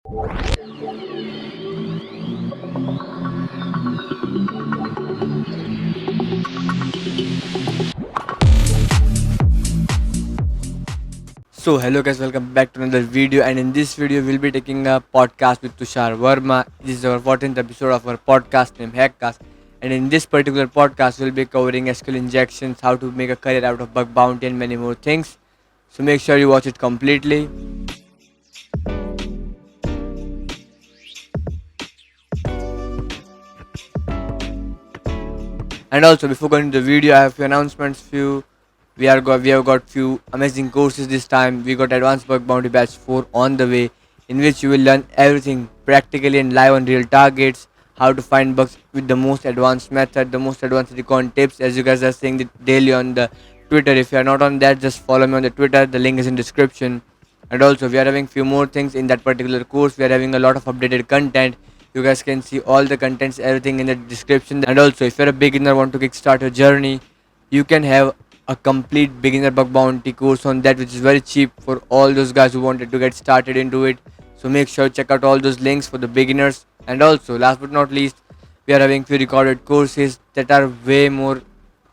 So hello guys, welcome back to another video, and in this video we'll be taking a podcast with Tushar Verma. This is our 14th episode of our podcast named Hackcast, and in this particular podcast we'll be covering SQL injections, how to make a career out of bug bounty, and many more things. So make sure you watch it completely. And also before going to the video, I have few announcements. We have got few amazing courses this time. We got Advanced Bug Bounty Batch 4 on the way, in which you will learn everything practically and live on real targets, how to find bugs with the most advanced method, the most advanced recon tips, as you guys are seeing it daily on the Twitter. If you are not on that, just follow me on the Twitter. The link is in description. And also we are having few more things in that particular course. We are having a lot of updated content. You guys can see all the contents, everything in the description. And also if you're a beginner, want to kickstart your journey, you can have a complete beginner bug bounty course on that, which is very cheap for all those guys who wanted to get started into it. So make sure check out all those links for the beginners. And also last but not least, we are having few recorded courses that are way more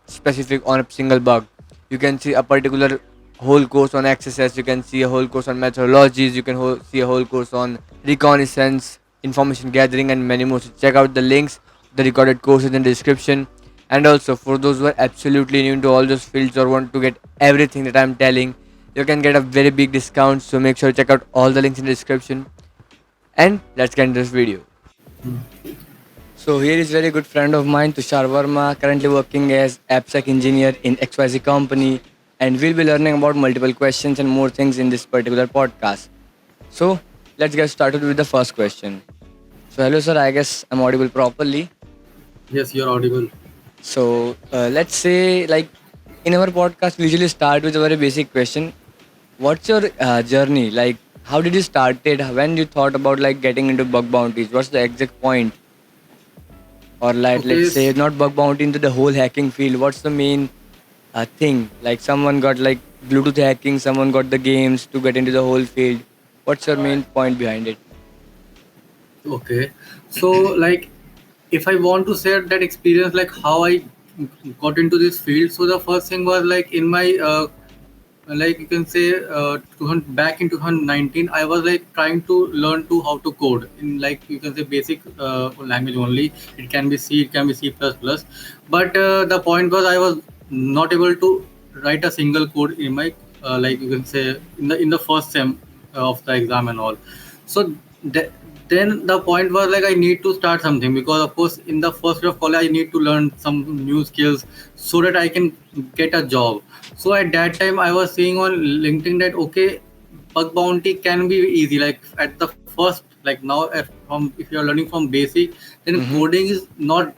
specific on a single bug. You can see a particular whole course on XSS, you can see a whole course on methodologies, you can see a whole course on reconnaissance, information gathering, and many more. So check out the links, the recorded courses in the description. And also for those who are absolutely new to all those fields or want to get everything that I'm telling, you can get a very big discount. So make sure to check out all the links in the description. And let's get into this video. So here is very good friend of mine, Tushar Verma, currently working as AppSec engineer in XYZ company, and we'll be learning about multiple questions and more things in this particular podcast. So let's get started with the first question. So hello sir, I guess I'm audible properly. Yes, you're audible. So let's say like in our podcast we usually start with a very basic question. What's your journey? Like how did you start it? When you thought about like getting into bug bounties? What's the exact point? Or like Okay, let's say not bug bounty into the whole hacking field. What's the main thing? Like someone got like Bluetooth hacking, someone got the games to get into the whole field. What's your main point behind it? okay. So, like, if I want to share that experience, like how I got into this field, so the first thing was like in my, like you can say, back in 2019, I was like trying to learn to how to code in like you can say basic language only. It can be C, it can be C++. But the point was I was not able to write a single code in my like you can say in the first sem of the exam and all. So th- then the point was like I need to start something because of course in the first year of college I need to learn some new skills so that I can get a job. So at that time I was seeing on LinkedIn that okay, bug bounty can be easy. Like at the first, like now if you are learning from basic, then Mm-hmm. coding is not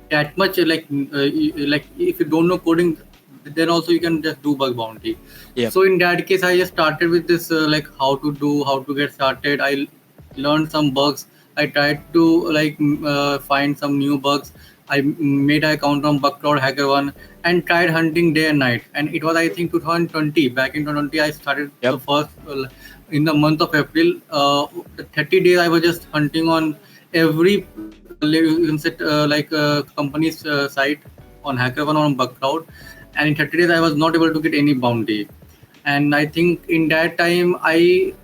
that much like if you don't know coding, then also you can just do bug bounty. Yep. So in that case, I just started with this like how to get started. I learned some bugs. I tried to like find some new bugs. I made an account on Bugcloud HackerOne and tried hunting day and night. And it was I think 2020. Back in 2020, I started the Yep. first in the month of April. 30 days I was just hunting on every you can set company's site on HackerOne or on Bugcloud, and in 30 days I was not able to get any bounty. And I think in that time I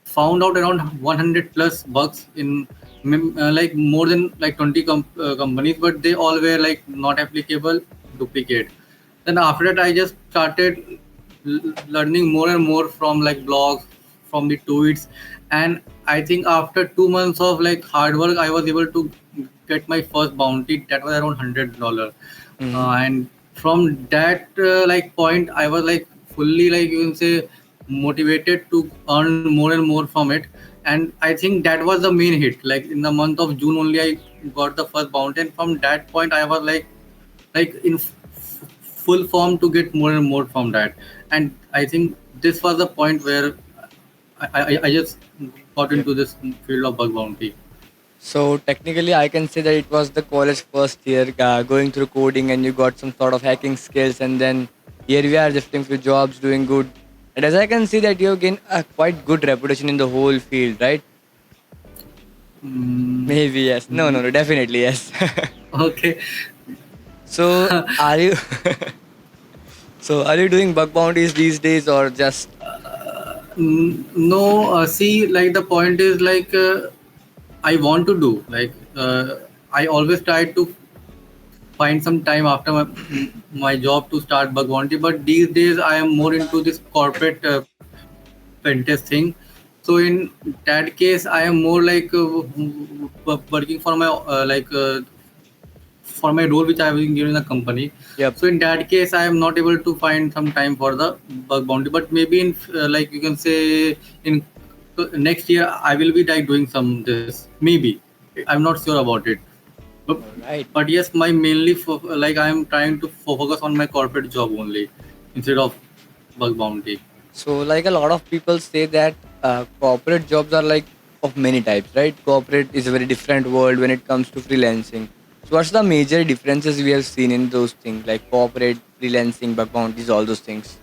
found out around 100 plus bugs in like more than like 20 companies, but they all were like not applicable, duplicate. Then after that I just started learning more and more from like blogs, from the tweets, and I think after 2 months of like hard work I was able to get my first bounty. That was around $100. Mm-hmm. And from that like point I was like fully like you can say motivated to earn more and more from it. And I think that was the main hit. Like in the month of June only I got the first bounty, and from that point I was like in full form to get more and more from that. And I think this was the point where I just got Yep. into this field of bug bounty. So technically, I can say that it was the college first year going through coding, and you got some sort of hacking skills, and then here we are just doing few jobs, doing good. And as I can see that you gain a quite good reputation in the whole field, right? Mm, Maybe yes. No, no, no. Definitely yes. okay. So are you? So are you doing bug bounties these days or just? No, see, like the point is like I want to do like I always try to find some time after my job to start bug bounty, but these days I am more into this corporate pen test thing. So in that case, I am more like working for my for my role which I have been given in the company. Yep. So in that case, I am not able to find some time for the bug bounty. But maybe in like you can say in next year, I will be like doing some this maybe. I'm not sure about it. But, All right. but yes, my mainly like I am trying to focus on my corporate job only instead of bug bounty. So, like a lot of people say that corporate jobs are like of many types, right? Corporate is a very different world when it comes to freelancing. So, what's the major differences we have seen in those things, like corporate, freelancing, bug bounties, all those things?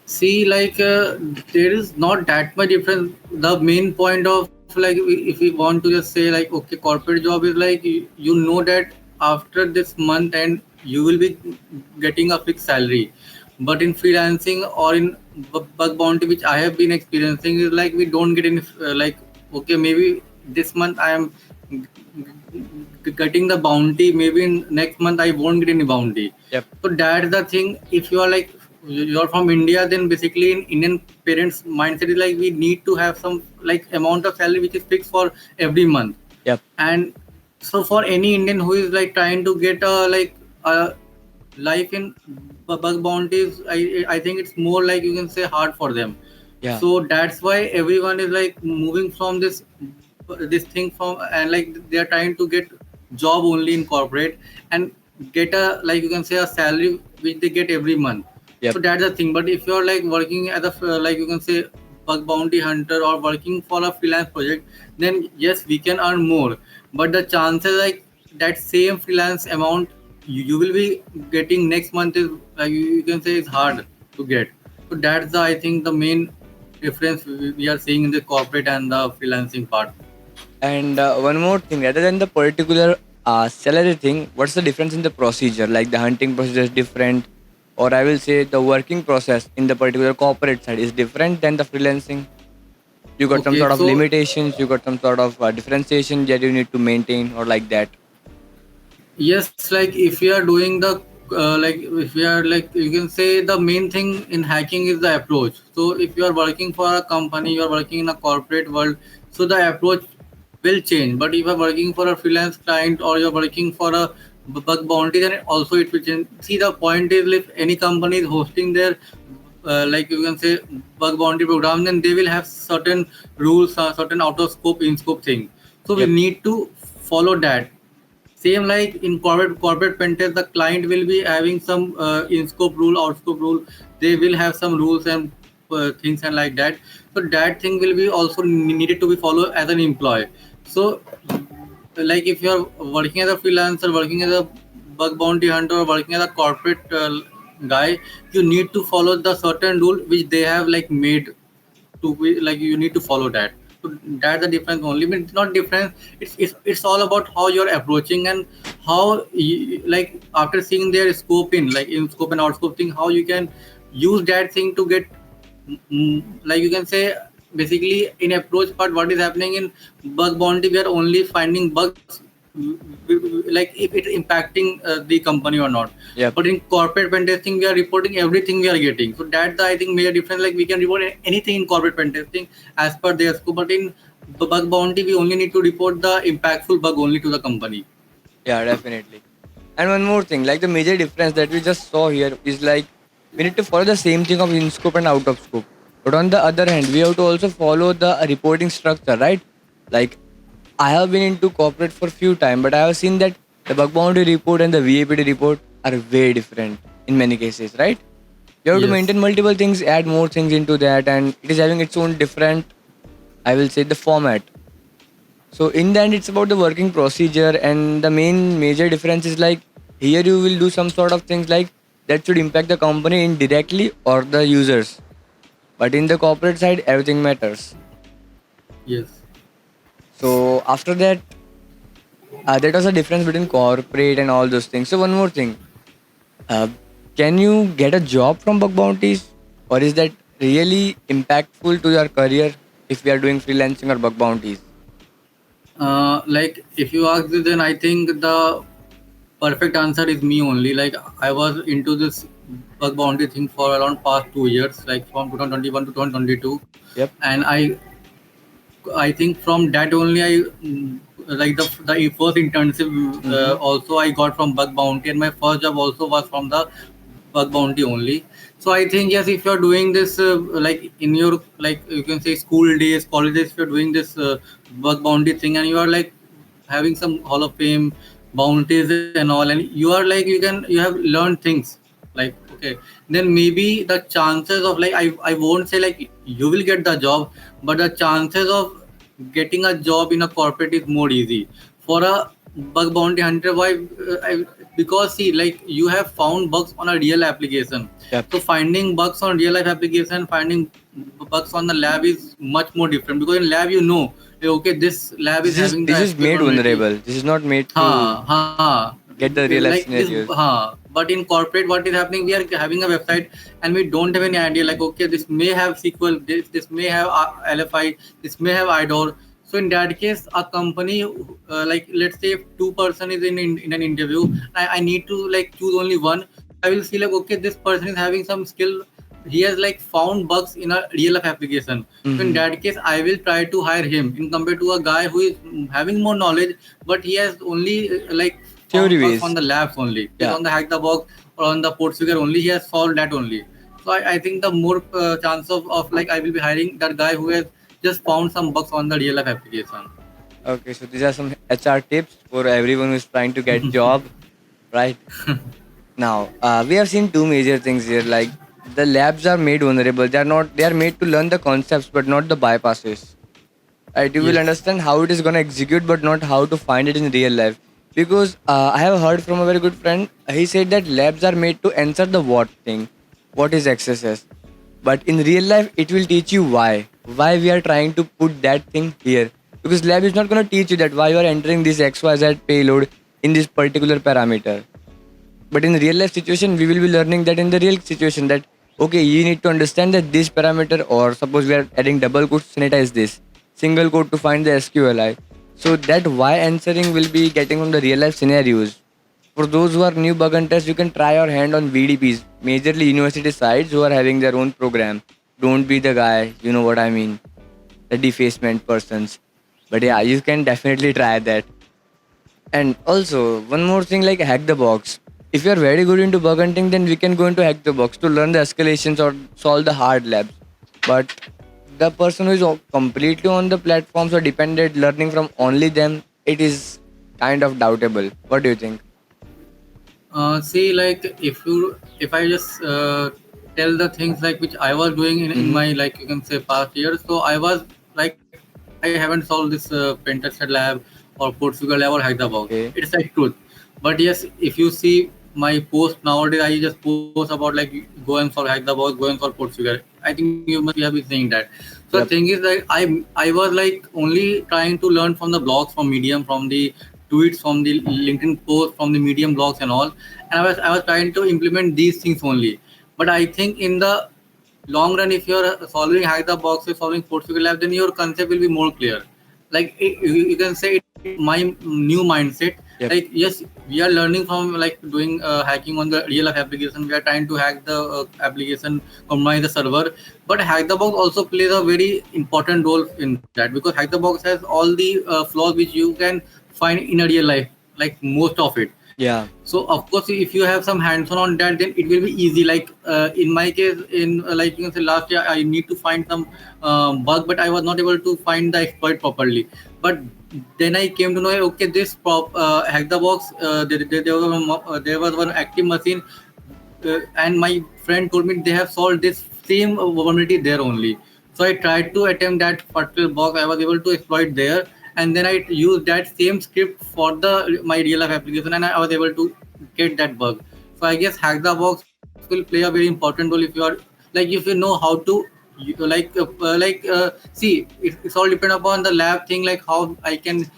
See, like there is not that much difference. The main point of like if we want to just say like okay, corporate job is like you know that after this month and you will be getting a fixed salary. But in freelancing or in bug bounty, which I have been experiencing, is like we don't get any like okay maybe this month I am getting the bounty. Maybe in next month I won't get any bounty. Yep. So that's the thing. If you are like you're from India, then basically in Indian parents' mindset is like we need to have some like amount of salary which is fixed for every month. Yep. And so for any Indian who is like trying to get a life in bug bounties, I think it's more like you can say hard for them. Yeah. So that's why everyone is like moving from this thing from and like they are trying to get job only in corporate and get a like you can say a salary which they get every month. Yep. So that's the thing. But if you're like working as a like you can say bug bounty hunter or working for a freelance project, then yes we can earn more. But the chances like that same freelance amount you will be getting next month is like you can say is hard to get. So that's the I think the main difference we are seeing in the corporate and the freelancing part. And one more thing, rather than the particular salary thing, what's the difference in the procedure? Like the hunting procedure is different, or I will say the working process in the particular corporate side is different than the freelancing. You got some Okay, sort of so limitations, you got some sort of differentiation that you need to maintain, or like that. yes, like if we are doing the like if we are like you can say the main thing in hacking is the approach. So if you are working for a company, you are working in a corporate world, so the approach will change. But if you are working for a freelance client or you're working for a bug bounty, then also it will change. See, the point is if any company is hosting their like you can say bug bounty program, then they will have certain rules, certain out of scope, in scope thing. So we Yep. need to follow that. Same like in corporate pen test, the client will be having some in scope rule, out scope rule. They will have some rules and things and like that. So that thing will be also needed to be followed as an employee. So like if you are working as a freelancer, working as a bug bounty hunter, or working as a corporate guy, you need to follow the certain rule which they have like made to be like you need to follow that. So that's the difference only. I mean, it's not difference. It's all about how you're approaching and how you, like after seeing their scope in like in scope and out scope thing, how you can use that thing to get like you can say basically in approach part what is happening in bug bounty we are only finding bugs like if it's impacting the company or not. Yep. But in corporate pen testing we are reporting everything we are getting. So that's the I think major difference. Like we can report anything in corporate pen testing as per their scope, but in bug bounty we only need to report the impactful bug only to the company. Yeah, definitely. And one more thing, like the major difference that we just saw here is like we need to follow the same thing of in scope and out of scope. But on the other hand, we have to also follow the reporting structure, right? Like I have been into corporate for few time, but I have seen that the bug bounty report and the VAPT report are very different in many cases, right? You have to Yes. maintain multiple things, add more things into that, and it is having its own different, I will say, the format. So in the end, it's about the working procedure, and the main major difference is like here you will do some sort of things like that should impact the company indirectly or the users. But in the corporate side, everything matters. Yes. So after that, that was the difference between corporate and all those things. So one more thing, uh, can you get a job from bug bounties, or is that really impactful to your career if we are doing freelancing or bug bounties? Like if you ask this, then I think the perfect answer is me only. Like I was into this bug bounty thing for around past 2 years, like from 2021 to 2022, Yep. and I think from that only like the first internship Mm-hmm. also I got from Bug Bounty, and my first job also was from the Bug Bounty only. So I think yes, if you're doing this like in your, like you can say, school days, college days, if you're doing this Bug Bounty thing, and you are like having some Hall of Fame bounties and all, and you are like you have learned things, like okay, then maybe the chances of, like, I won't say like you will get the job, but the chances of getting a job in a corporate is more easy for a bug bounty hunter. Why? Because see, like you have found bugs on a real application. Yep. So finding bugs on real life application, finding bugs on the lab is much more different, because in lab you know, okay, this lab is having the This is SQL made vulnerability. vulnerable. This is not made to Ha. get the real life Like this, scenarios. ha. But in corporate, what is happening? We are having a website and we don't have any idea. Like, okay, this may have SQL, this may have LFI, this may have IDOR. So in that case, a company, like let's say if two-person is in an interview, I need to like choose only one. So I will see like, okay, this person is having some skill. He has like found bugs in a real life application. So in Mm-hmm. that case, I will try to hire him in compared to a guy who is having more knowledge, but he has only like Theory found bugs on based. the labs only. It's Yeah. on the hack the box or on the Portugal only. He has solved that only. So I think the more chance of like I will be hiring that guy who has just found some bugs on the real life application. Okay, so these are some HR tips for everyone who is trying to get job, right? Now, we have seen two major things here. Like the labs are made vulnerable. They are not. They are made to learn the concepts, but not the bypasses. Right? You will Yes. understand how it is gonna execute, but not how to find it in real life. Because I have heard from a very good friend. He said that labs are made to answer the what thing, what is XSS, but in real life it will teach you why we are trying to put that thing here. Because lab is not gonna teach you that why you are entering this XYZ payload in this particular parameter. But in real life situation, we will be learning that in the real situation that okay, you need to understand that this parameter, or suppose we are adding double quotes, sanitize this single quote to find the SQLI. So that why answering will be getting from the real life scenarios. For those who are new bug hunters, you can try your hand on VDPs, majorly university sites who are having their own program. Don't be the guy, you know what I mean, the defacement persons. But yeah, you can definitely try that. And also, one more thing, like hack the box. If you're very good into bug hunting, then we can go into hack the box to learn the escalations or solve the hard labs. But the person who is completely on the platforms or dependent learning from only them, it is kind of doubtable. What do you think? See, like if I just tell the things like which I was doing in Mm-hmm. my, like you can say, past years. So I was like I haven't solved this pen tested lab or Portugal lab or Hyderabad. Okay. It's like truth. But yes, if you see my post nowadays, I just post about like go and solve Hyderabad, go and solve Portugal. I think you must be have been saying that. So the thing Yep. is like I was like only trying to learn from the blogs, from Medium, from the tweets, from the LinkedIn posts, from the Medium blogs and all. And I was trying to implement these things only. But I think in the long run, if you're solving hack the box, you're solving Portugal lab, then your concept will be more clear. Like you can say it my new mindset. Like Yep. yes, we are learning from like doing hacking on the real life application. We are trying to hack the application, compromise the server. But hack the box also plays a very important role in that, because hack the box has all the flaws which you can find in a real life, like most of it. Yeah. So of course, if you have some hands-on on that, then it will be easy. Like in my case, in like you can say last year, I need to find some bug, but I was not able to find the exploit properly. But then I came to know, okay, this hack the box. There was one active machine, and my friend told me they have solved this same vulnerability there only. So I tried to attempt that particular bug. I was able to exploit there, and then I used that same script for the my real life application, and I was able to get that bug. So I guess hack the box will play a very important role if you are like if you know how to see, it's all depend upon the lab thing, like how I can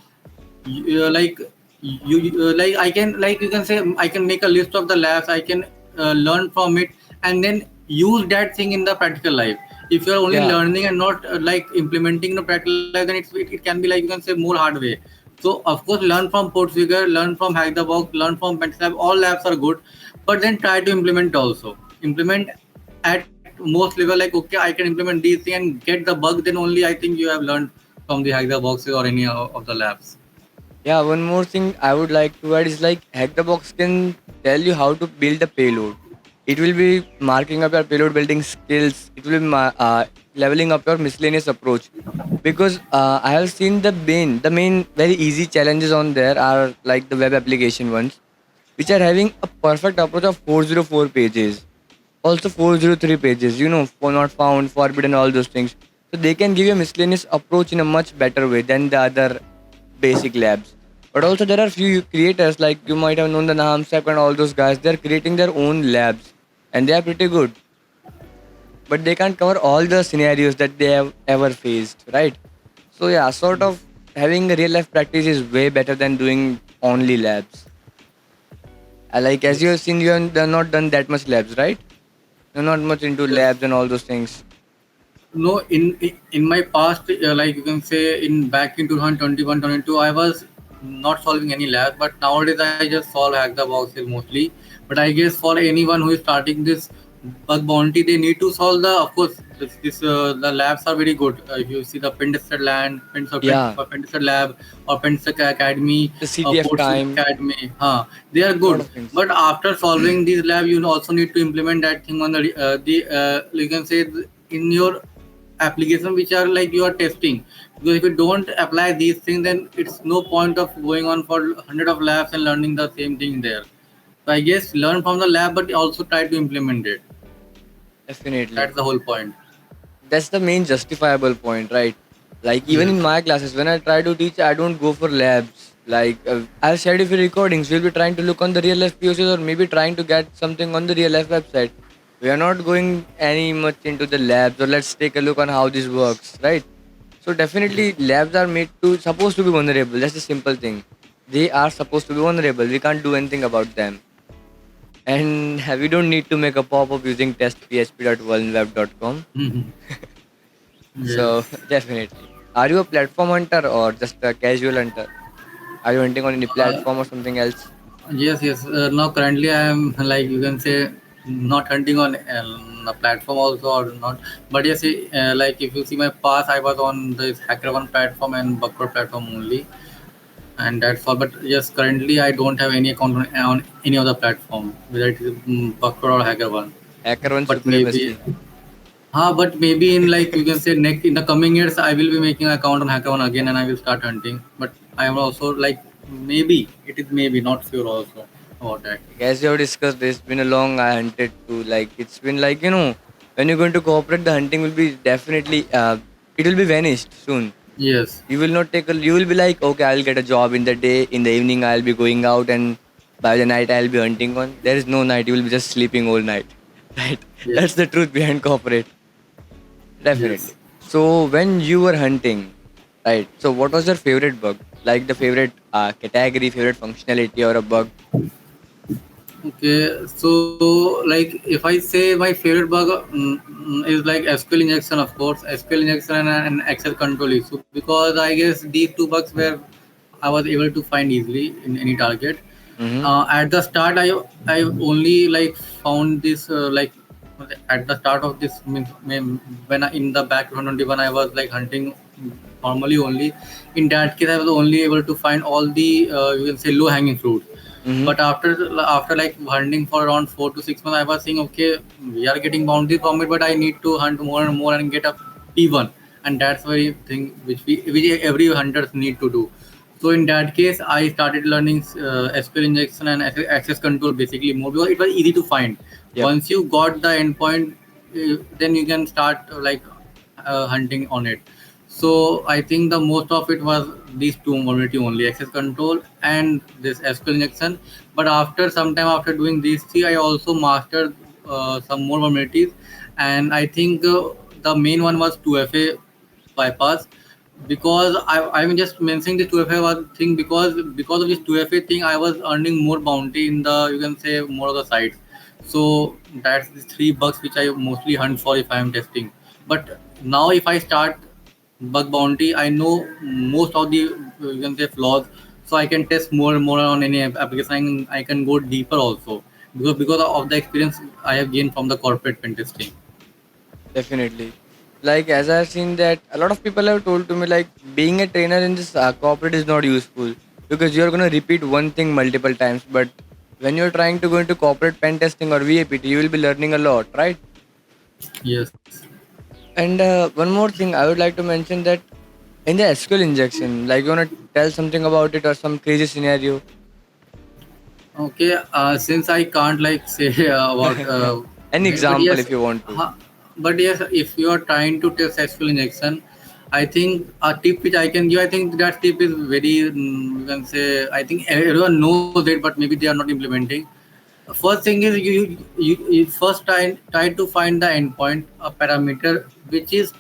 like like I can, like you can say, I can make a list of the labs, I can learn from it, and then use that thing in the practical life. If you're only Yeah. learning and not like implementing the practical life, then it can be, like you can say, more hard way. So of course, learn from Portfigure, learn from Hack the Box, learn from Pentlab. All labs are good, but then try to implement also. Implement at most level, like okay, I can implement these things and get the bug. Then only I think you have learned from the Hack the Boxes or any of the labs. Yeah, one more thing I would like to add is like Hack the Box can tell you how to build a payload. It will be marking up your payload building skills. It will be leveling up your miscellaneous approach. Because I have seen the main very easy challenges on there are like the web application ones, which are having a perfect approach of 404 pages, also 403 pages, for not found, forbidden, all those things. So they can give you a miscellaneous approach in a much better way than the other basic labs. But also there are few creators like you might have known the Nahamsap and all those guys. They're creating their own labs and they are pretty good, but they can't cover all the scenarios that they have ever faced, right? So yeah, sort of having a real life practice is way better than doing only labs. Like as you have seen, they're not done that much labs, right? You're not much into Yes. labs and all those things. No, in my past, like you can say, in back in 2021, 22, I was not solving any lab, but nowadays I just solve hack the boxes mostly. But I guess for anyone who is starting this bug bounty, they need to solve the, of course, the labs are very good. If you see the Pentested Land, Yeah, Pentested Lab, or Pentested Academy, the or CTF Portsmouth time, Academy, they are lot good. of things. But after solving these lab, you also need to implement that thing on the you can say in your application which are like you are testing, because if you don't apply these things, then it's no point of going on for hundred of labs and learning the same thing there. So I guess learn from the lab but also try to implement it. Definitely. That's the whole point. That's the main justifiable point, right? Like even in Yes. my classes, when I try to teach, I don't go for labs. Like I've shared a few recordings. We'll be trying to look on the real life POCs or maybe trying to get something on the real life website. We are not going any much into the labs or let's take a look on how this works, right? So definitely labs are made to supposed to be vulnerable. That's the simple thing. They are supposed to be vulnerable. We can't do anything about them. And we don't need to make a pop-up using testphp.vulnweb.com. Mhm. So Yes. definitely. Are you a platform hunter or just a casual hunter? Are you hunting on any platform or something else? Yes, yes. Now currently I am, like you can say, not hunting on a platform also or not. But yes, like if you see my past, I was on this HackerOne platform and Buckroad platform only, and that's all. But yes, currently I don't have any account on any other platform, whether it is Buckroad or HackerOne. Hacker one But maybe, supremacy. but maybe in, like you can say, next in the coming years, I will be making an account on HackerOne again, and I will start hunting. But I am also like, maybe it is, maybe not sure also about that. Like, as you have discussed, it's been a long I hunted too. Like it's been like when you're going to cooperate, the hunting will be definitely it will be vanished soon. Yes. You will not take a. You will be like, okay, I'll get a job in the day. In the evening, I'll be going out, and by the night, I'll be hunting on. There is no night. You will be just sleeping all night. Right? Yes. That's the truth behind cooperate. Definitely. Yes. So when you were hunting, right? So what was your favorite bug? Like the favorite category, favorite functionality, or a bug? Okay. So, like, if I say my favorite bug is like SQL injection, of course, SQL injection and access control issue, because I guess these two bugs were I was able to find easily in any target. Mm-hmm. At the start, I only like found this like at the start of this means when in the back 121 I was like hunting normally only. In that case, I was only able to find all the you can say low hanging fruits. Mm-hmm. But after like hunting for around 4 to 6 months, I was saying, okay, we are getting bounty from it, but I need to hunt more and more and get a P1, and that's very thing which every hunters need to do. So in that case, I started learning SQL injection and access control basically more, because it was easy to find. Yep. Once you got the endpoint, then you can start like hunting on it. So I think the most of it was these two vulnerability only, access control and this SQL injection. But after some time after doing these three, I also mastered some more vulnerabilities, and I think the main one was 2FA bypass. Because I'm just mentioning the 2FA thing because of this 2FA thing I was earning more bounty in the, you can say, more of the sites. So that's the three bugs which I mostly hunt for if I am testing. But now if I start bug bounty, I know most of the, you can say, flaws, so I can test more and more on any application. I can go deeper also because of the experience I have gained from the corporate pen testing. Definitely. Like as I've seen that a lot of people have told to me like being a trainer in this corporate is not useful because you're gonna repeat one thing multiple times. But when you're trying to go into corporate pen testing or VAPT, you will be learning a lot, right? Yes. And one more thing I would like to mention that in the SQL injection, like you wanna tell something about it or some crazy scenario. Okay, since I can't like say about An this, but example yes, if you want to. but yes, if you are trying to test sexual injection, I think a tip which I can give, I think that tip is very, you can say, I think everyone knows it, but maybe they are not implementing. First thing is you first try to find the endpoint, a parameter which is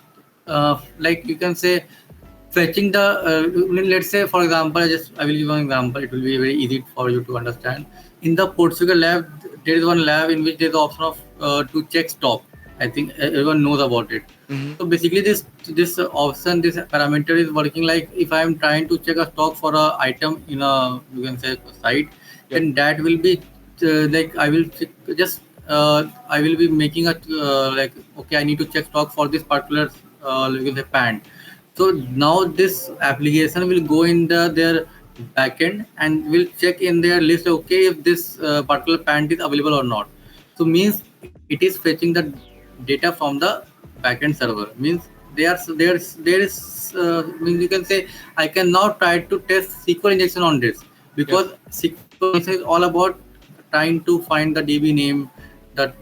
like, you can say, fetching the let's say, for example, I will give an example, it will be very easy for you to understand. In the Portugal lab, there is one lab in which there is the option of to check stop. I think everyone knows about it. Hmm. So basically this option, this parameter is working like if I am trying to check a stock for a item in a, you can say, site, Yep. then that will be like I will just I will be making a like, okay, I need to check stock for this particular you can say pant. So now this application will go in their backend and will check in their list, okay, if this particular pant is available or not. So means it is fetching the data from the backend server. Means there is means, you can say, I can now try to test SQL injection on this, Yep. because SQL injection is all about trying to find the DB name, the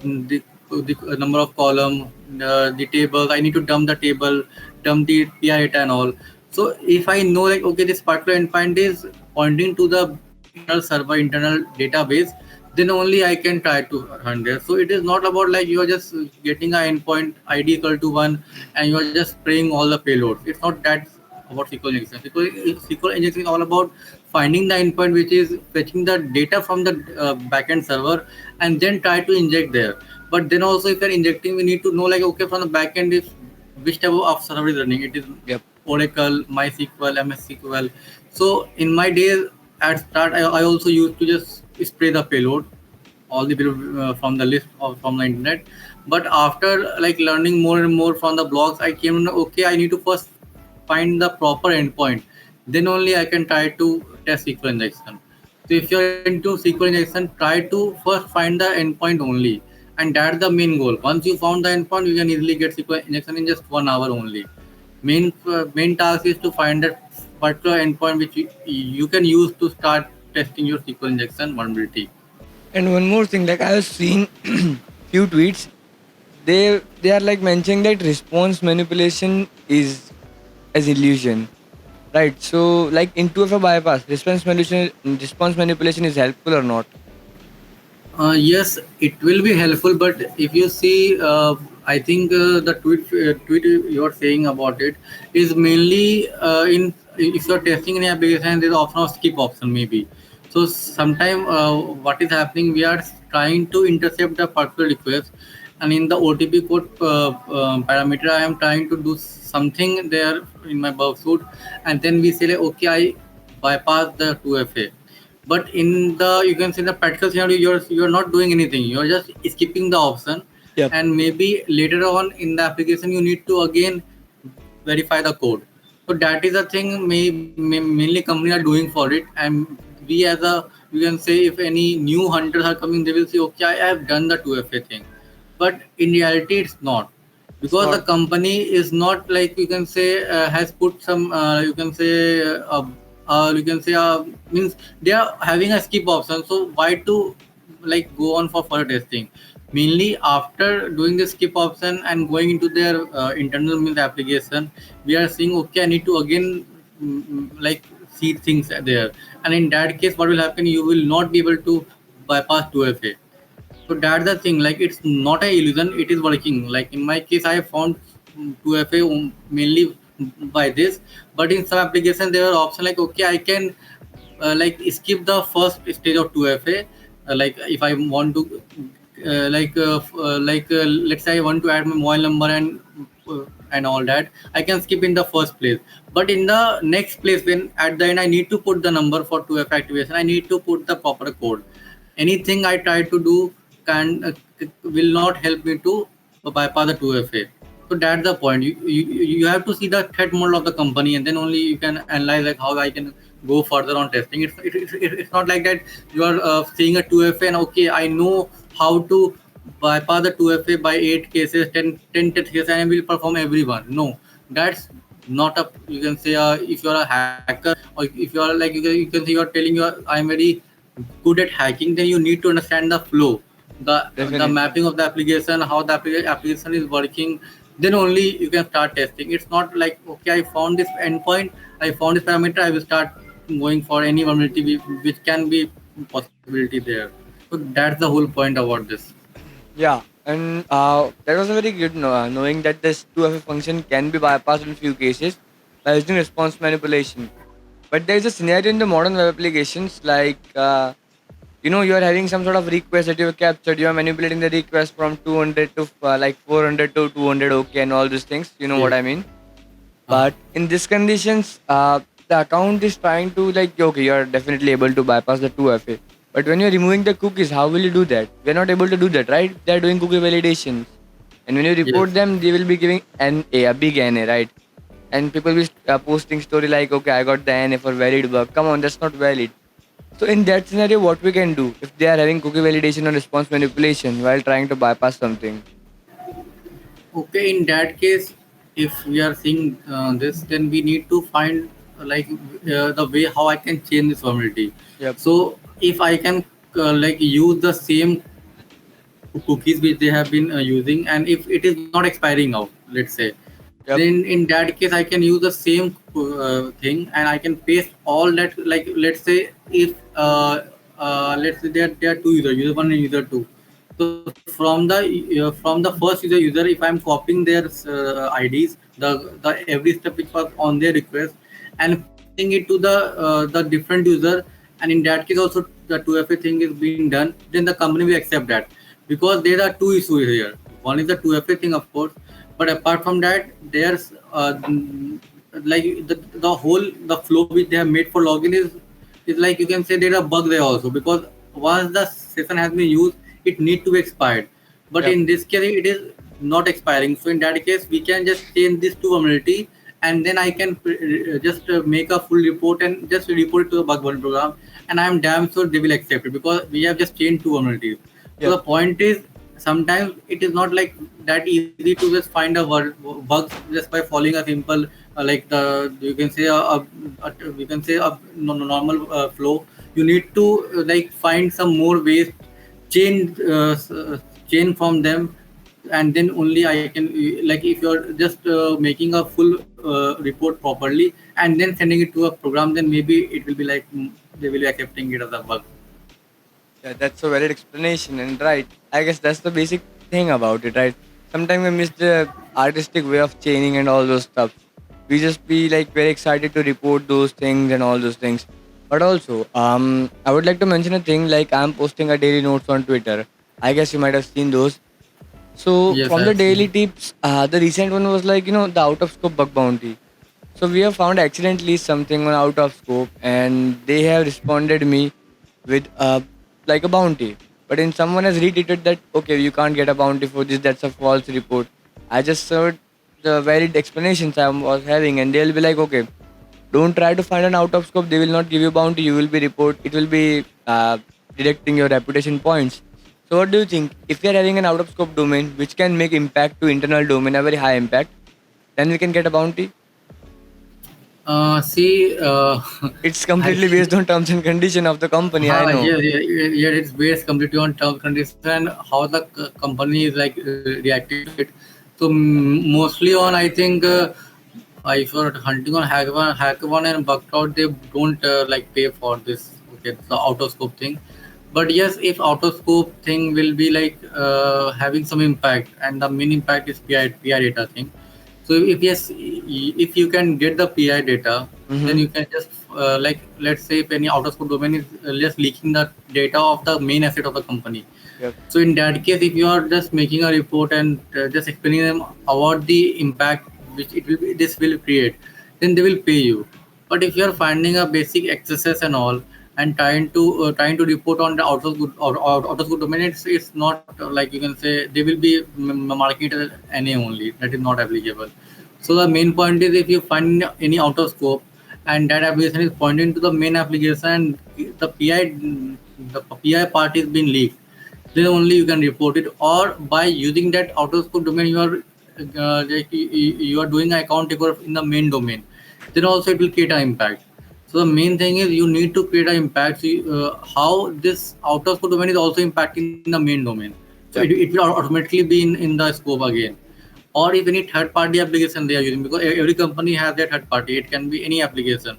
number of column, the tables. I need to dump the table, dump the PI data and all. So if I know like, okay, this particular endpoint is pointing to the internal server, internal database, then only I can try to run there. So it is not about like you are just getting a endpoint ID equal to one and you are just spraying all the payloads. It's not that about SQL injection. SQL injection is all about finding the endpoint which is fetching the data from the backend server and then try to inject there. But then also if you're injecting, we need to know like, okay, from the backend if which type of server is running. It is Yep. Oracle, MySQL, MS SQL. So in my days at start, I also used to just spray the payload, all the payload from the list or from the internet. But after like learning more and more from the blogs, I came to know, okay, I need to first find the proper endpoint. Then only I can try to test SQL injection. So if you're into SQL injection, try to first find the endpoint only. And that's the main goal. Once you found the endpoint, you can easily get SQL injection in just 1 hour only. Main task is to find that particular endpoint which you can use to start testing your SQL injection vulnerability. And one more thing, like I have seen few tweets, they are like mentioning that response manipulation is as illusion, right? So like in 2FA bypass, response manipulation is helpful or not? Yes, it will be helpful, but if you see, I think the tweet you are saying about it is mainly in if you are testing any application, there is option of skip option maybe. So sometime what is happening, we are trying to intercept the particular request, and in the OTP code parameter, I am trying to do something there in my bug suit, and then we say like, okay, I bypass the 2FA. But in the, you can say, the practical scenario, you're not doing anything, you're just skipping the option. Yep. And maybe later on in the application you need to again verify the code. So that is a thing mainly companies are doing for it. And we as a, you can say, if any new hunters are coming, they will say, okay, I have done the 2FA thing. But in reality it's not, It's because the not. company is not like, you can say, has put some you can say you can say means they are having a skip option. So why to like go on for further testing? Mainly after doing the skip option and going into their internal means application, we are seeing, okay, I need to again like see things there. And in that case, what will happen, you will not be able to bypass 2FA. So that's the thing, like it's not a illusion, it is working. Like in my case, I have found 2FA mainly by this. But in some applications there are options like, okay, I can like skip the first stage of 2FA. Like if I want to let's say I want to add my mobile number and all that, I can skip in the first place. But in the next place, when at the end I need to put the number for 2FA activation, I need to put the proper code. Anything I try to do can will not help me to bypass the 2FA. So that's the point. You have to see the threat model of the company, and then only you can analyze like how I can go further on testing. It's not like that you are seeing a 2FA and okay, I know how to bypass the 2FA by 8 cases, 10 test cases, and I will perform everyone. No, that's not a, you can say, if you're a hacker, or if you are like, you can say you are telling you are, I'm very good at hacking, then you need to understand the flow, the Definitely. mapping of the application, how the application is working. Then only you can start testing. It's not like, okay, I found this endpoint, I found this parameter, I will start going for any vulnerability which can be possibility there. So that's the whole point about this. Yeah, and that was a very good knowing that this 2FA function can be bypassed in few cases by using response manipulation. But there is a scenario in the modern web applications like you are having some sort of request that you have captured. You are manipulating the request from 200 to like 400 to 200 okay and all these things. You know what Yes. I mean? uh, But in these conditions, the account is trying to like, okay, you are definitely able to bypass the 2FA. But when you're removing the cookies, how will you do that? We're not able to do that, right? They're doing cookie validations. And when you report yes. them, they will be giving a big NA, right? And people will posting story like, okay, I got the NA for valid bug. Come on, that's not valid. So in that scenario, what we can do if they are having cookie validation or response manipulation while trying to bypass something? Okay, in that case, if we are seeing this, then we need to find the way how I can change this vulnerability. Yep. So if I can like use the same cookies which they have been using, and if it is not expiring out, let's say, Yep. then in that case I can use the same thing, and I can paste all that. Like let's say if let's say there are two users, user one and user two. So from the first user, if I'm copying their IDs, the every step which was on their request, and pasting it to the different user, and in that case also the 2FA thing is being done, then the company will accept that, because there are two issues here. One is the 2FA thing, of course, but apart from that, there's like the whole the flow which they have made for login is like, you can say there are bug there also, because once the session has been used, it need to be expired. But Yep. in this case, it is not expiring. So in that case, we can just change this to vulnerability, and then I can just make a full report and just report it to the bug bounty program, and I am damn sure they will accept it, because we have just changed two vulnerabilities. So Yep. the point is, sometimes it is not like that easy to just find a bug just by following a simple you can say you can say a normal flow. You need to like find some more ways, chain chain from them, and then only I can like, if you're just making a full report properly and then sending it to a program, then maybe it will be like, they will be accepting it as a bug. Yeah, that's a valid explanation, and right. I guess that's the basic thing about it, right? Sometimes we miss the artistic way of chaining and all those stuff. We just be like very excited to report those things and all those things. But also, I would like to mention a thing like I'm posting a daily notes on Twitter. I guess you might have seen those. So Yes, from I the have daily seen. tips, the recent one was like the out of scope bug bounty. So we have found accidentally something on out of scope, and they have responded me with like a bounty. But in someone has retweeted that okay, you can't get a bounty for this. That's a false report. I just served the valid explanations I was having, and they'll be like, okay, don't try to find an out of scope. They will not give you bounty. You will be report. It will be deducting your reputation points. So what do you think? If we are having an out of scope domain which can make impact to internal domain, a very high impact, then we can get a bounty. See, It's I completely based on terms and condition of the company. I know. yeah, it's based completely on terms condition and how the company is like reacting to it. So mostly on, I think, if you're hunting on Hackathon and Bugout, they don't like pay for this. Okay, the out of scope thing. But yes, if out of scope thing will be like having some impact, and the main impact is PI data thing. So if yes, if you can get the PI data, then Mm-hmm. you can just like let's say if any out of scope domain is just leaking the data of the main asset of the company. Yep. So in that case, if you are just making a report and just explaining them about the impact which this will create, then they will pay you. But if you are finding a basic excesses and all and trying to report on the out of good or out of good domain, it's not like you can say they will be marking it as NA only. That is not applicable. So the main point is if you find any out of scope and that application is pointing to the main application and the PI part is being leaked, then only you can report it. Or by using that out of scope domain, like you are doing an account takeover in the main domain, then also it will create an impact. So the main thing is you need to create an impact. So how this out of scope domain is also impacting the main domain. So Yep. it will automatically be in the scope again. Or if any third party application they are using, because every company has their third party, it can be any application.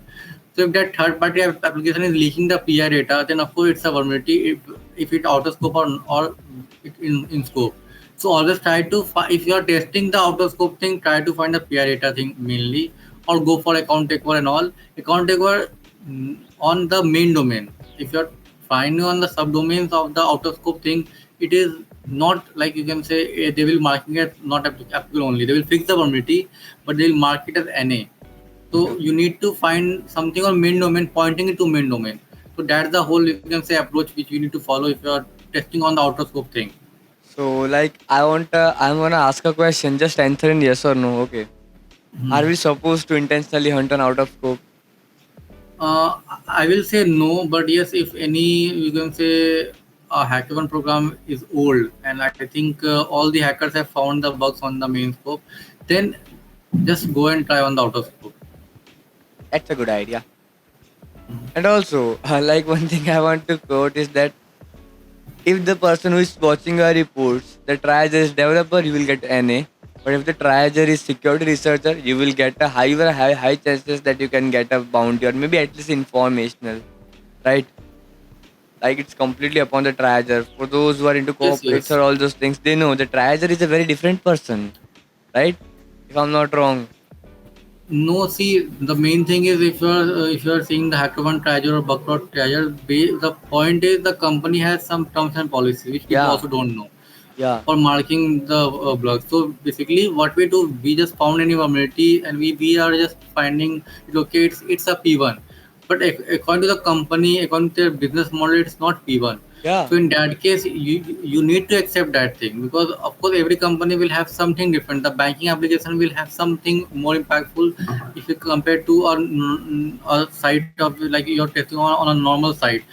So if that third party application is leaking the PI data, then of course it's a vulnerability if it out of scope or it in scope. So always try to if you are testing the out of scope thing, try to find the PI data thing mainly, or go for account takeover and all. Account takeover on the main domain. If you are finding on the subdomains of the out of scope thing, it is not like you can say they will mark it not applicable only. They will fix the vulnerability, but they will mark it as NA. So Yep. you need to find something on main domain, pointing it to main domain. So that's the whole you can say approach which you need to follow if you are testing on the outer scope thing. So like I'm gonna ask a question. Just answer in yes or no. Okay. Are Mhm. we supposed to intentionally hunt an out of scope? I will say no, but yes, if any you can say a hackathon program is old, and I think all the hackers have found the bugs on the main scope, then just go and try on the outer scope. That's a good idea. And also, like one thing I want to quote is that if the person who is watching your reports, the triager is developer, you will get NA. But if the triager is security researcher, you will get a high chances that you can get a bounty or maybe at least informational, right? Like it's completely upon the triager. For those who are into Yes, corporates yes. or all those things, they know the triager is a very different person, right? If I'm not wrong. No, see, the main thing is if you are seeing the hackathon treasure or backlog treasure, the point is the company has some terms and policies which people Yeah, also don't know yeah, for marking the blog. So basically, what we do, we just found any vulnerability and we are just finding okay, it's a P1, but according to the company, according to their business model, it's not P1. yeah. So in that case, you need to accept that thing because of course every company will have something different. The banking application will have something more impactful if you compare to a site of like you're testing on a normal site.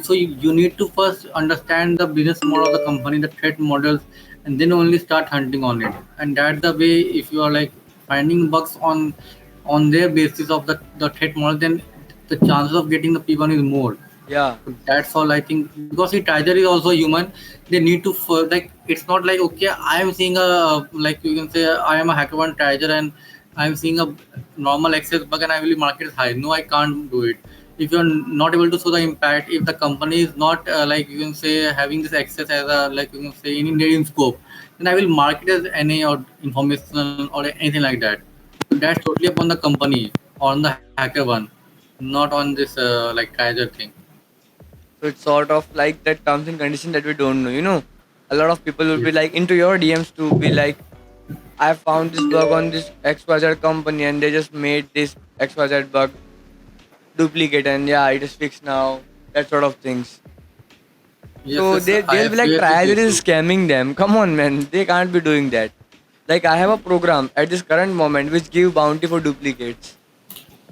So you need to first understand the business model of the company, the threat models, and then only start hunting on it. And that's the way if you are like finding bugs on their basis of the threat model, then the chances of getting the P1 is more. Yeah. So that's all I think because the Tiger is also human. They need to like it's not like okay I am seeing a like you can say I am a hackathon Tiger and I am seeing a normal access bug and I will mark it as high. No, I can't do it. If you're not able to show the impact, if the company is not like you can say having this access as a like you can say in scope, then I will mark it as NA or informational or anything like that. So that's totally upon the company on the hacker one, not on this like Tiger thing. So it's sort of like that terms and condition that we don't know. A lot of people will Yes. be like into your DMs to be like, I found this bug on this XYZ company and they just made this XYZ bug duplicate and yeah, it is fixed now. That sort of things. Yes, So yes, I they'll have be like faced this Triager issue. is scamming them. Come on man, they can't be doing that. Like I have a program at this current moment which give bounty for duplicates.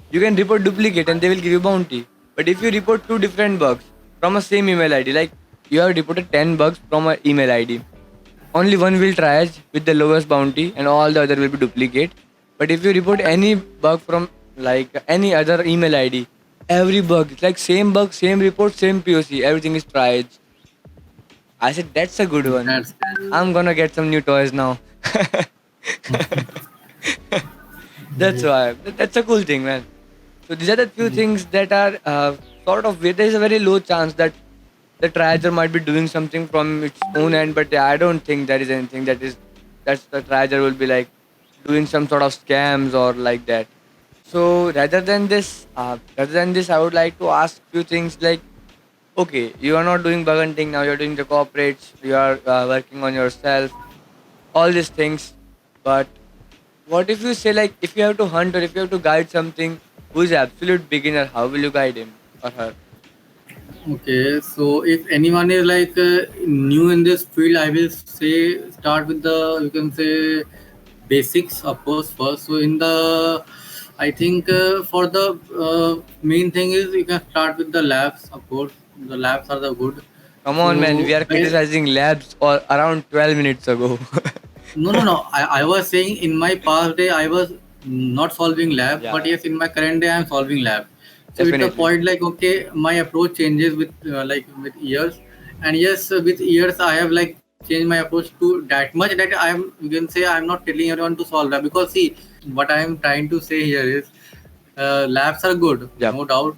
You can report duplicate and they will give you bounty. But if you report two different bugs from a same email ID, like you have reported 10 bugs from an email ID, only one will triage with the lowest bounty and all the other will be duplicate. But if you report any bug from like any other email ID, every bug, it's like same bug, same report, same POC, everything is triaged. I said that's a good one. That's I'm gonna get some new toys now. That's why. That's a cool thing, man. So these are the few things that are sort of. There is a very low chance that the triager might be doing something from its own end, but I don't think there is anything that's the triager will be like doing some sort of scams or like that. So rather than this, I would like to ask few things like, okay, you are not doing bug hunting now. You're doing the corporates. You are working on yourself. All these things. But what if you say like, if you have to hunt or if you have to guide something, who is absolute beginner? How will you guide him or her? Okay, so if anyone is like new in this field, I will say start with the, you can say, basics of course first. So in the, I think for the main thing is you can start with the labs. Of course, the labs are the good. Come on, man. So We are criticizing labs or around 12 minutes ago. no, no, no. I was saying in my past day I was not solving lab, but Yeah, yes, in my current day I am solving lab. So it's a definitely. point like okay, my approach changes with like with years, and yes, with years I have like changed my approach to that much that I am, you can say, I am not telling everyone to solve lab, because see, what I am trying to say here is labs are good, Yep. no doubt.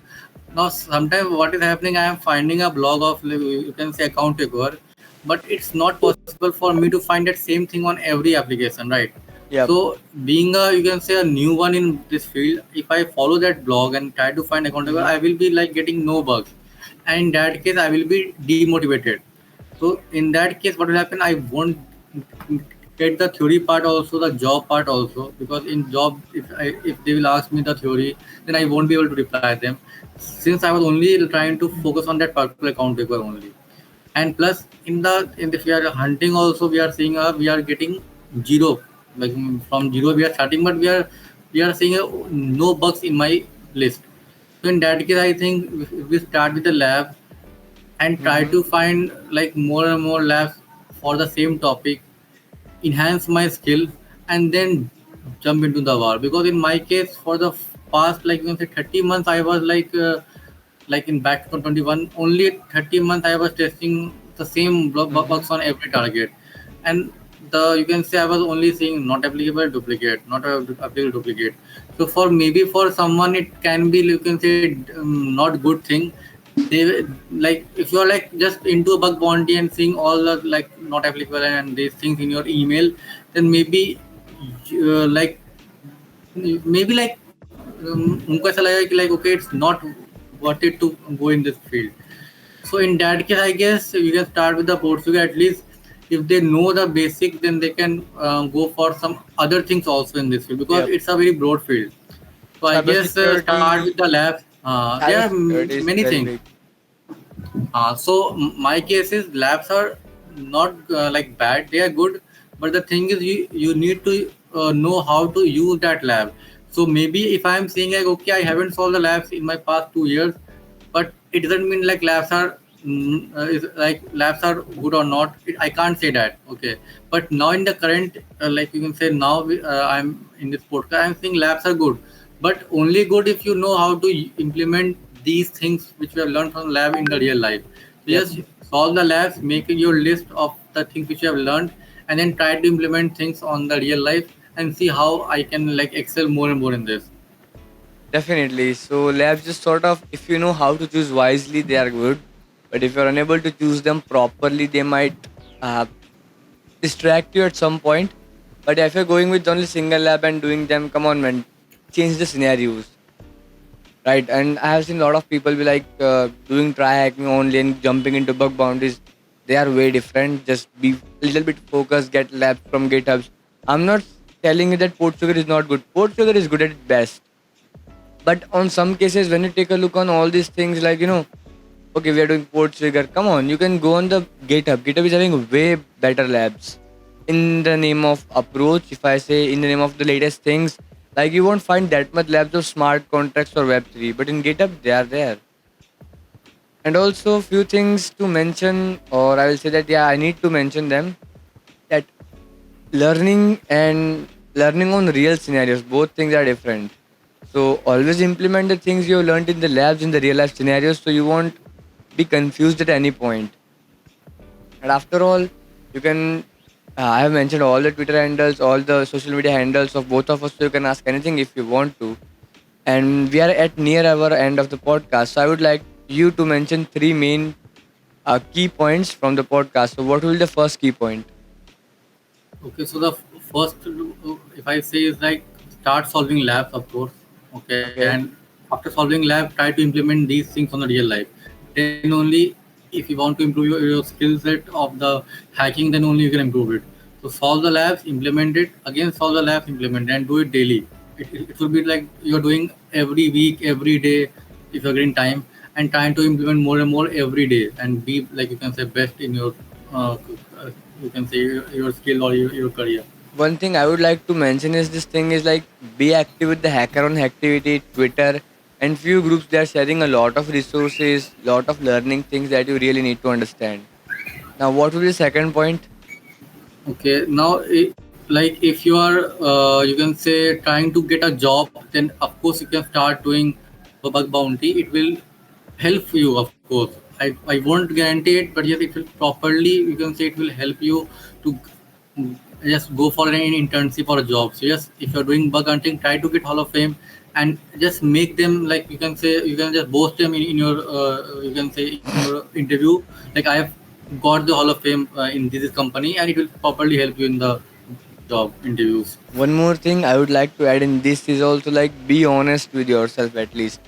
Now sometimes what is happening, I am finding a blog of like, you can say account takeover, but it's not possible for me to find that same thing on every application, right? Yep. So being a, you can say, a new one in this field, if I follow that blog and try to find account takeover, Mm-hmm. I will be like getting no bugs, and in that case I will be demotivated. So in that case, what will happen? I won't get the theory part also, the job part also, because in job, if they will ask me the theory, then I won't be able to reply them, since I was only trying to focus on that particular account paper only. And plus in the if we are hunting also, we are seeing we are getting zero, like from zero we are starting, but we are seeing no bugs in my list. So in that case, I think if we start with the lab and try Mm-hmm. to find like more and more labs for the same topic, enhance my skill, and then jump into the war. Because in my case, for the past, like you can say, 30 months, I was like in back to 21, only 30 months I was testing the same Mm-hmm. bugs on every target, and the, you can say, I was only seeing not applicable duplicate, not applicable duplicate. So for maybe for someone it can be, you can say, not good thing. They, like if you are like just into a bug bounty and seeing all the like not applicable and these things in your email, then maybe like maybe like उनको ऐसा लगेगा कि like okay, it's not worth it to go in this field. So in that case, I guess you can start with the Portugal at least. If they know the basic, then they can go for some other things also in this field, because Yep. it's a very broad field. So I guess start with Cybersecurity. the labs. There are Cybersecurity is many very things. big. So my case is labs are not like bad; they are good. But the thing is, you need to know how to use that lab. So maybe if I am saying like okay, I haven't solved the labs in my past 2 years, but it doesn't mean like labs are like labs are good or not. I can't say that. Okay, but now in the current like you can say now I'm in this podcast. I'm saying labs are good, but only good if you know how to implement these things which we have learned from lab in the real life. So Yep. just solve the labs, make your list of the things which you have learned, and then try to implement things on the real life and see how I can like excel more and more in this. Definitely. So labs just sort of, if you know how to choose wisely, they are good. But if you're unable to choose them properly, they might uh, distract you at some point. But if you're going with only single lab and doing them, come on, man, change the scenarios, right? And I have seen a lot of people be like doing try hacking only and jumping into bug bounties. They are way different. Just be a little bit focused. Get labs from GitHubs. I'm not telling you that Port Sugar is not good. Port Sugar is good at its best. But on some cases, when you take a look on all these things, like okay, we are doing port trigger. Come on, you can go on the GitHub. GitHub is having way better labs. In the name of approach, if I say in the name of the latest things, like you won't find that much labs of smart contracts or Web3, but in GitHub they are there. And also few things to mention, or I will say that yeah, I need to mention them. That learning on real scenarios, both things are different. So always implement the things you learned in the labs in the real life scenarios, so you won't be confused at any point. And after all, you can. I have mentioned all the Twitter handles, all the social media handles of both of us, so you can ask anything if you want to. And we are at near our end of the podcast, so I would like you to mention three main key points from the podcast. So, what will be the first key point? Okay, so the first, if I say is like start solving labs, of course. Okay, and Okay. after solving lab, try to implement these things on the real life. Then only, if you want to improve your skill set of the hacking, then only you can improve it. So solve the labs, implement it, again solve the labs, implement it, and do it daily. It will be like you're doing every week, every day, if you're getting time, and trying to implement more and more every day, and be like, you can say, best in your uh, uh, you can say your skill or your career. One thing I would like to mention is this thing is like be active with the hacker on activity, Twitter, and few groups. They are sharing a lot of resources, lot of learning things that you really need to understand. Now, what will be the second point? Okay, now like if you are you can say trying to get a job, then of course you can start doing a bug bounty. It will help you, of course. I won't guarantee it, but yes, it will properly, you can say, it will help you to just go for an internship or a job. So yes, if you're doing bug hunting, try to get Hall of Fame, and just make them, like, you can say, you can just boast them in your you can say in your interview, like, I have got the Hall of Fame in this company, and it will properly help you in the job interviews. One more thing I would like to add in this is also like be honest with yourself at least.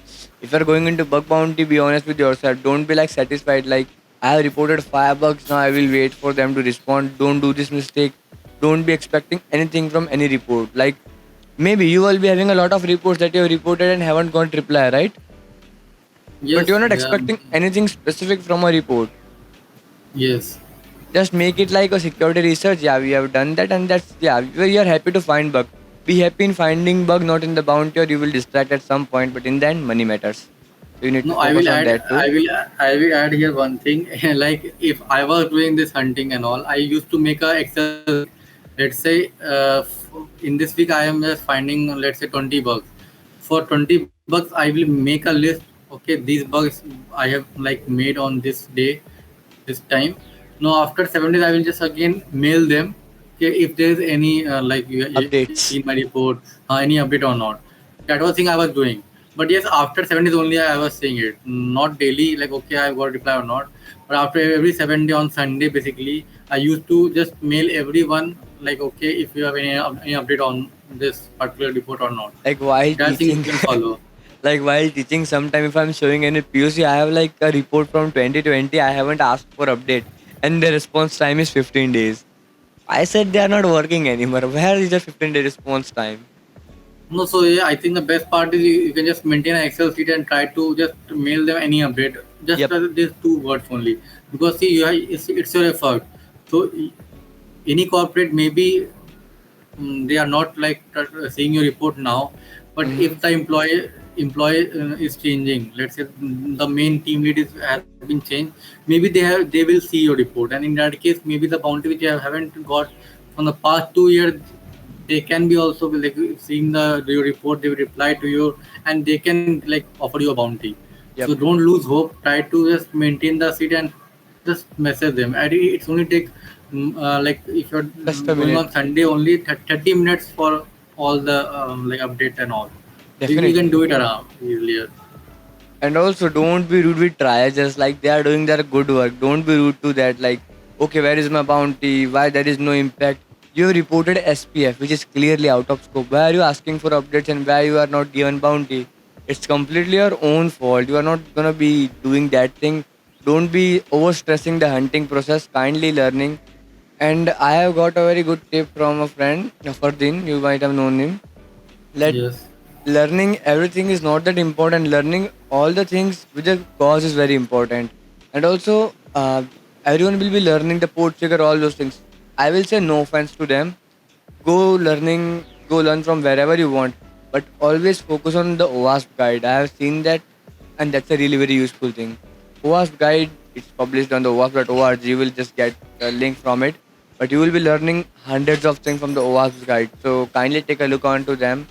If you're going into bug bounty, be honest with yourself. Don't be like satisfied like I have reported 5 bugs now. I will wait for them to respond. Don't do this mistake. Don't be expecting anything from any report. Like maybe you will be having a lot of reports that you have reported and haven't got reply, right? But Yes, you're not yeah, expecting anything specific from a report. yes. Just make it like a security research. Yeah, we have done that, and that's yeah. We are happy to find bug. Be happy in finding bug, not in the bounty, or you will distract at some point. But in the end, money matters. So you need to No, I focus will on add. that too. I will add here one thing. Like, if I was doing this hunting and all, I used to make a Excel sheet. Let's say in this week I am just finding, let's say, 20 bugs. For 20 bugs, I will make a list. Okay, these bugs I have like made on this day, this time. Now after 7 days, I will just again mail them. Okay, if there is any like you seen my Updates. report, any update or not. That was thing I was doing. But yes, after 7 days only I was seeing it, not daily. Like, okay, I got reply or not. But after every 7 day on Sunday, basically, I used to just mail everyone, like, okay, if you have any update on this particular report or not. Like while That thing you teaching, can follow. like while teaching, sometime if I'm showing any POC, I have like a report from 2020. I haven't asked for update, and the response time is 15 days. I said they are not working anymore. Where is the 15-day response time? No, so yeah, I think the best part is you can just maintain an Excel sheet and try to just mail them any update. Just Yep. these two words only, because see, it's your effort. So any corporate, maybe they are not like seeing your report now, but Mm-hmm. if the employee is changing, let's say the main team lead has been changed, maybe they will see your report, and in that case, maybe the bounty which you haven't got from the past 2 years, they can be also be like seeing the your report, they will reply to you, and they can like offer you a bounty. So Yep. don't lose hope, try to just maintain the seat and just message them. And it's only take like, if you're Just a going minute. on Sunday, only 30 minutes for all the like update and all. So you can Definitely. do it around earlier. And also, don't be rude with triagers. Like they are doing their good work. Don't be rude to that. Like, okay, where is my bounty? Why there is no impact? You have reported SPF, which is clearly out of scope. Why are you asking for updates and why you are not given bounty? It's completely your own fault. You are not gonna be doing that thing. Don't be over stressing the hunting process. Kindly learning. And I have got a very good tip from a friend, Fardin. You might have known him. Let Yes. learning everything is not that important. Learning all the things with a cause is very important. And also everyone will be learning the port figure, all those things. I will say no offense to them. Go learn from wherever you want, but always focus on the OWASP guide. I have seen that, and that's a really very useful thing. OWASP guide, it's published on the OWASP.org. You will just get a link from it, but you will be learning hundreds of things from the OWASP guide, so kindly take a look onto them.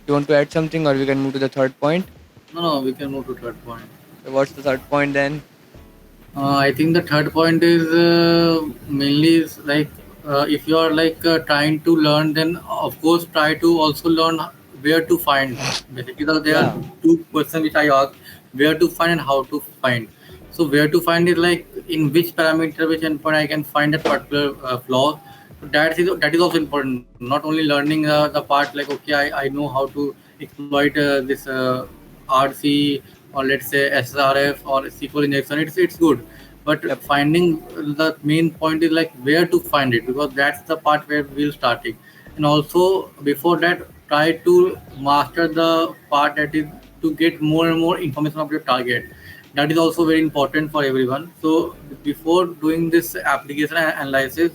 You want to add something, or we can move to the third point? No, no, we can move to third point. So what's the third point then? I think the third point is mainly is like, if you are like trying to learn, then of course try to also learn where to find. Basically, there are Yeah. two questions which I asked: where to find and how to find. So where to find is like in which parameter, which endpoint I can find a particular flaw. that is also important. Not only learning the part like okay, I know how to exploit this RC, or let's say SRF or SQL injection. It's good, but Yep. finding the main point is like where to find it, because that's the part where we'll starting. And also before that, try to master the part that is to get more and more information of your target. That is also very important for everyone. So before doing this application analysis,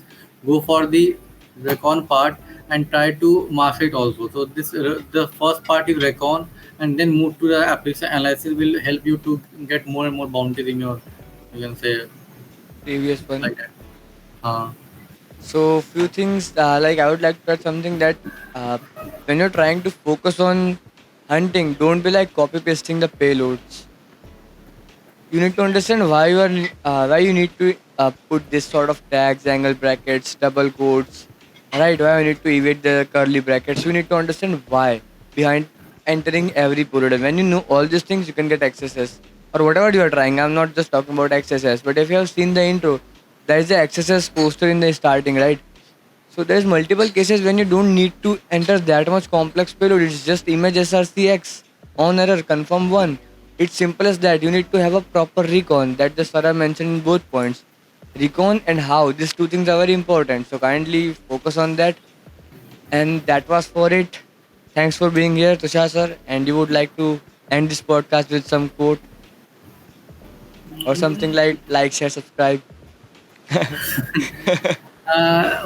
go for the recon part and try to master it also. So this the first part is recon, and then move to the application analysis will help you to get more and more bounties in your, you can say, Previous one. like that. Uh, So few things like I would like to add something that uh, when you're trying to focus on hunting, don't be like copy pasting the payloads. You need to understand why why you need to put this sort of tags, angle brackets, double quotes, right? Why you need to evade the curly brackets. You need to understand why behind entering every payload. And when you know all these things, you can get XSS or whatever you are trying. I'm not just talking about XSS, but if you have seen the intro, there is the XSS poster in the starting, right? So there's multiple cases when you don't need to enter that much complex payload. It's just image SRCX on error confirm one. It's simple as that. You need to have a proper recon that the Sarah mentioned in both points. Recon and how. These two things are very important. So kindly focus on that. And that was for it. Thanks for being here, Tushar sir. And you would like to end this podcast with some quote or something like, share, subscribe.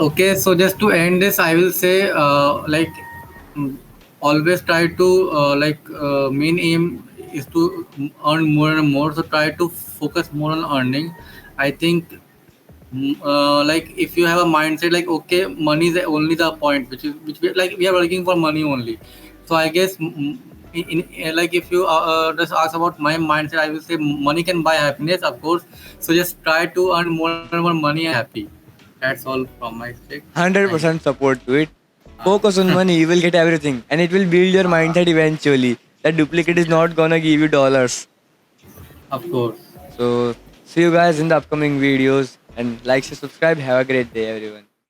okay, so just to end this, I will say mm, always try to main aim is to earn more and more. So try to focus more on earning. I think like if you have a mindset like okay, money is only the point, which we are working for money only. So I guess like if you just ask about my mindset, I will say money can buy happiness, of course. So just try to earn more and more money and be happy. That's all from my side. Thank you. 100% support to it. Focus on money, you will get everything. And it will build your mindset eventually. That duplicate is not gonna give you dollars. Of course. So, see you guys in the upcoming videos. And like, share, subscribe. Have a great day, everyone.